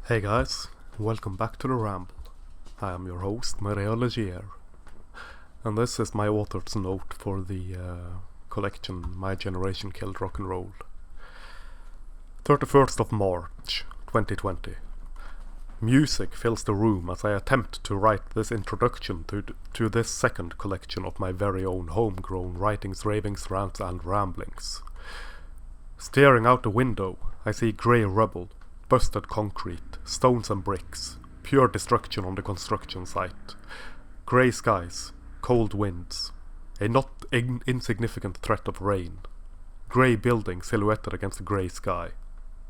Hey guys, welcome back to the Ramble. I am your host, Maria Legier, and this is my author's note for the collection My Generation Killed Rock and Roll. 31st of March, 2020. Music fills the room as I attempt to write this introduction to this second collection of my very own homegrown writings, ravings, rants and ramblings. Staring out the window, I see grey rubble, busted concrete, stones and bricks, pure destruction on the construction site, grey skies, cold winds, a not insignificant threat of rain, grey buildings silhouetted against the grey sky,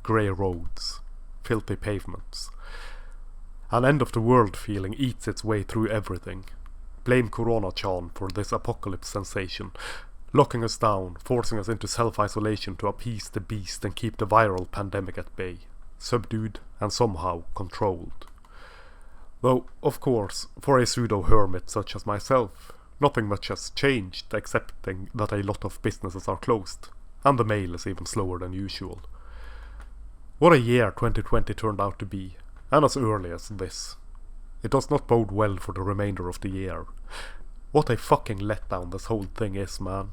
grey roads, filthy pavements. An end-of-the-world feeling eats its way through everything. Blame Corona-chan for this apocalypse sensation, locking us down, forcing us into self-isolation to appease the beast and keep the viral pandemic at bay, subdued and somehow controlled. Though, of course, for a pseudo-hermit such as myself, nothing much has changed excepting that a lot of businesses are closed, and the mail is even slower than usual. What a year 2020 turned out to be, and as early as this. It does not bode well for the remainder of the year. What a fucking letdown this whole thing is, man.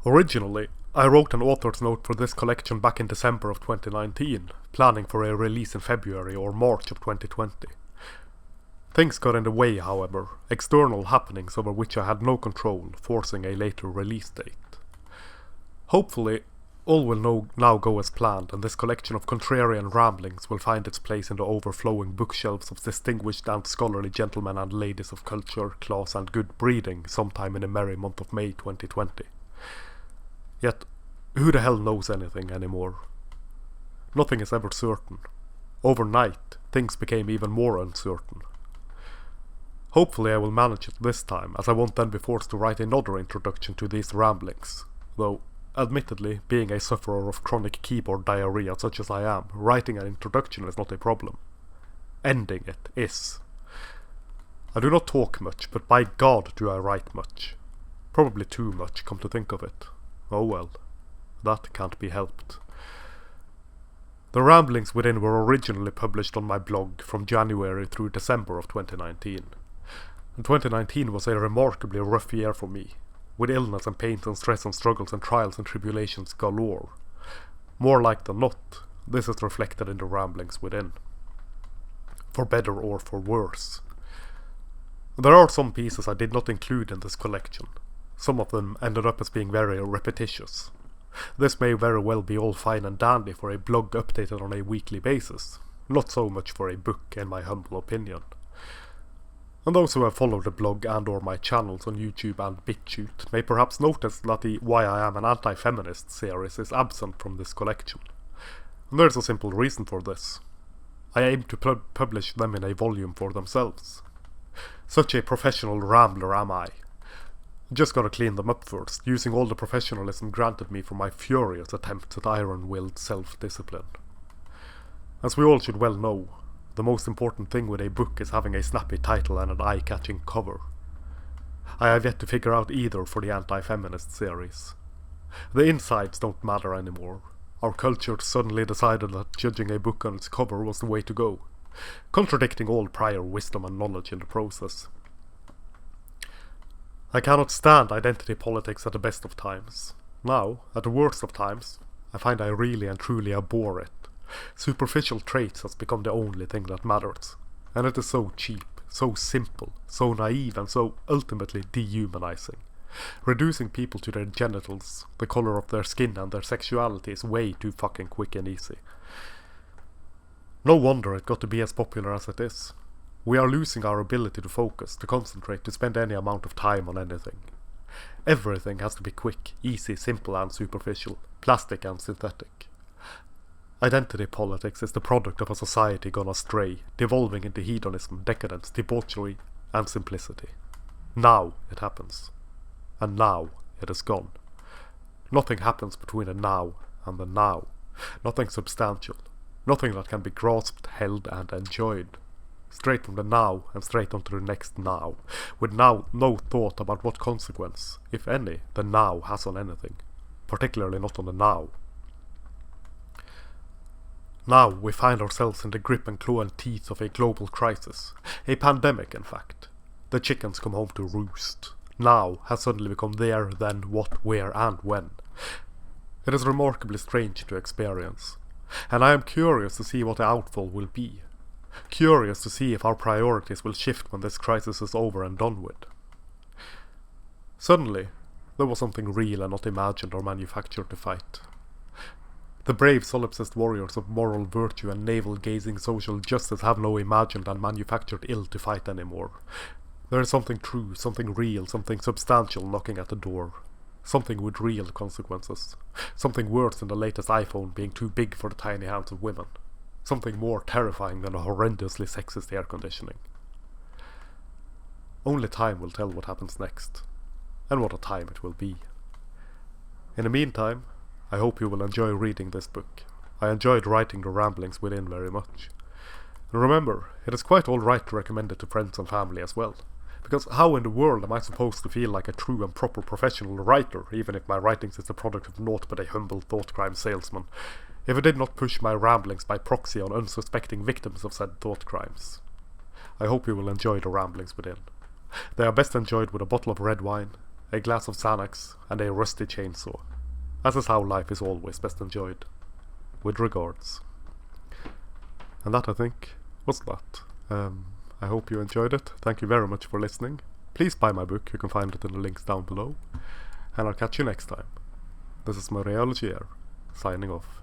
Originally, I wrote an author's note for this collection back in December of 2019, planning for a release in February or March of 2020. Things got in the way, however, external happenings over which I had no control, forcing a later release date. Hopefully, all will now go as planned, and this collection of contrarian ramblings will find its place in the overflowing bookshelves of distinguished and scholarly gentlemen and ladies of culture, class and good breeding sometime in the merry month of May 2020. Yet, who the hell knows anything anymore? Nothing is ever certain. Overnight, things became even more uncertain. Hopefully I will manage it this time, as I won't then be forced to write another introduction to these ramblings, though admittedly, being a sufferer of chronic keyboard diarrhea such as I am, writing an introduction is not a problem. Ending it is. I do not talk much, but by God do I write much. Probably too much, come to think of it. Oh well, that can't be helped. The ramblings within were originally published on my blog from January through December of 2019. And 2019 was a remarkably rough year for me, with illness and pains and stress and struggles and trials and tribulations galore. More like than not, this is reflected in the ramblings within. For better or for worse. There are some pieces I did not include in this collection. Some of them ended up as being very repetitious. This may very well be all fine and dandy for a blog updated on a weekly basis, not so much for a book in my humble opinion. And those who have followed the blog and or my channels on YouTube and BitChute may perhaps notice that the Why I Am an Anti-Feminist series is absent from this collection. And there's a simple reason for this. I aim to publish them in a volume for themselves. Such a professional rambler am I. Just gotta clean them up first, using all the professionalism granted me for my furious attempts at iron-willed self-discipline. As we all should well know, the most important thing with a book is having a snappy title and an eye-catching cover. I have yet to figure out either for the Anti-Feminist series. The insides don't matter anymore. Our culture suddenly decided that judging a book on its cover was the way to go, contradicting all prior wisdom and knowledge in the process. I cannot stand identity politics at the best of times. Now, at the worst of times, I find I really and truly abhor it. Superficial traits has become the only thing that matters, and it is so cheap, so simple, so naive and so ultimately dehumanizing. Reducing people to their genitals, the color of their skin and their sexuality is way too fucking quick and easy. No wonder it got to be as popular as it is. We are losing our ability to focus, to concentrate, to spend any amount of time on anything. Everything has to be quick, easy, simple and superficial, plastic and synthetic. Identity politics is the product of a society gone astray, devolving into hedonism, decadence, debauchery and simplicity. Now it happens. And now it is gone. Nothing happens between the now and the now. Nothing substantial. Nothing that can be grasped, held and enjoyed. Straight from the now and straight onto the next now, with now no thought about what consequence, if any, the now has on anything, particularly not on the now. Now we find ourselves in the grip and claw and teeth of a global crisis. A pandemic, in fact. The chickens come home to roost. Now has suddenly become there, then, what, where, and when. It is remarkably strange to experience. And I am curious to see what the outfall will be. Curious to see if our priorities will shift when this crisis is over and done with. Suddenly, there was something real and not imagined or manufactured to fight. The brave solipsist warriors of moral virtue and navel-gazing social justice have no imagined and manufactured ill to fight anymore. There is something true, something real, something substantial knocking at the door. Something with real consequences. Something worse than the latest iPhone being too big for the tiny hands of women. Something more terrifying than a horrendously sexist air conditioning. Only time will tell what happens next. And what a time it will be. In the meantime, I hope you will enjoy reading this book. I enjoyed writing the ramblings within very much. And remember, it is quite alright to recommend it to friends and family as well. Because how in the world am I supposed to feel like a true and proper professional writer, even if my writings is the product of naught but a humble thought crime salesman, if I did not push my ramblings by proxy on unsuspecting victims of said thought crimes? I hope you will enjoy the ramblings within. They are best enjoyed with a bottle of red wine, a glass of Xanax, and a rusty chainsaw. As is how life is always best enjoyed. With regards. And that, I think, was that. I hope you enjoyed it. Thank you very much for listening. Please buy my book, you can find it in the links down below. And I'll catch you next time. This is my Reality Air, signing off.